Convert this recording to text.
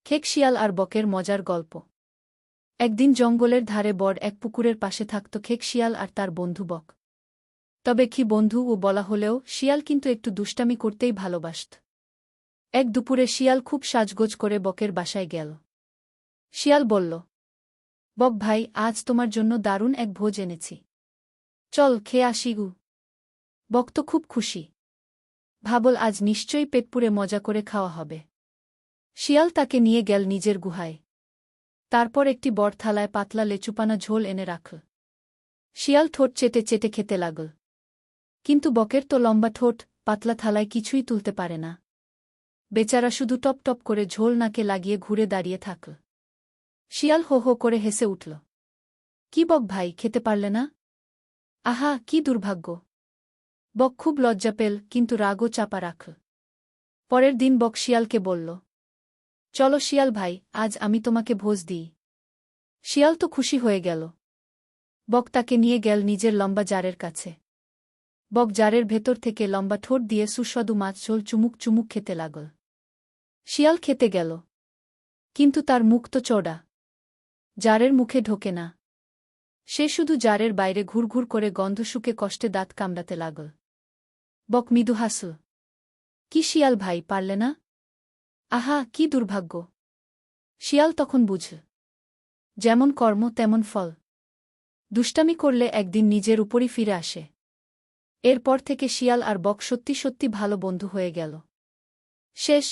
খেক শিয়াল আর বকের মজার গল্প। একদিন জঙ্গলের ধারে বড় এক পুকুরের পাশে থাকত খেক শিয়াল আর তার বন্ধু বক। তবে কি বন্ধু ও বলা হলেও শিয়াল কিন্তু একটু দুষ্টামি করতেই ভালোবাসত। এক দুপুরে শিয়াল খুব সাজগোজ করে বকের বাসায় গেল। শিয়াল বলল, বক ভাই, আজ তোমার জন্য দারুণ এক ভোজ এনেছি। চল খেয়ে আসি গু। বক তো খুব খুশি। ভাবল আজ নিশ্চয়ই পেটপুরে মজা করে খাওয়া হবে। শিয়াল তাকে নিয়ে গেল নিজের গুহায়। তারপর একটি বড় থালায় পাতলা লেচুপানা ঝোল এনে রাখল। শিয়াল ঠোঁট চেটে চেটে খেতে লাগল। কিন্তু বকের তো লম্বা ঠোঁট, পাতলা থালায় কিছুই তুলতে পারে না। বেচারা শুধু টপ টপ করে ঝোল নাকে লাগিয়ে ঘুরে দাঁড়িয়ে থাকল। শিয়াল হো হো করে হেসে উঠল। কি বক ভাই, খেতে পারলে না? আহা, কি দুর্ভাগ্য! বক খুব লজ্জা পেল, কিন্তু রাগও চাপা রাখল। পরের দিন বক শিয়ালকে বলল, চলো শিয়াল ভাই, আজ আমি তোমাকে ভোজ দিই। শিয়াল তো খুশি হয়ে গেল। বক তাকে নিয়ে গেল নিজের লম্বা জারের কাছে। বক জারের ভেতর থেকে লম্বা ঠোঁট দিয়ে সুস্বাদু মাছ ঝোল চুমুক চুমুক খেতে লাগল। শিয়াল খেতে গেল, কিন্তু তার মুখ তো চওড়া, জারের মুখে ঢোকে না। সে শুধু জারের বাইরে ঘুরঘুর করে গন্ধ শুকে কষ্টে দাঁত কামড়াতে লাগল। বক মৃদু হাসল। কি শিয়াল ভাই, পারলে না? আহা, কি দুর্ভাগ্য! শিয়াল তখন বুঝল, যেমন কর্ম তেমন ফল। দুষ্টামি করলে একদিন নিজের উপরই ফিরে আসে। এরপর থেকে শিয়াল আর বক সত্যি সত্যি ভালো বন্ধু হয়ে গেল। শেষ।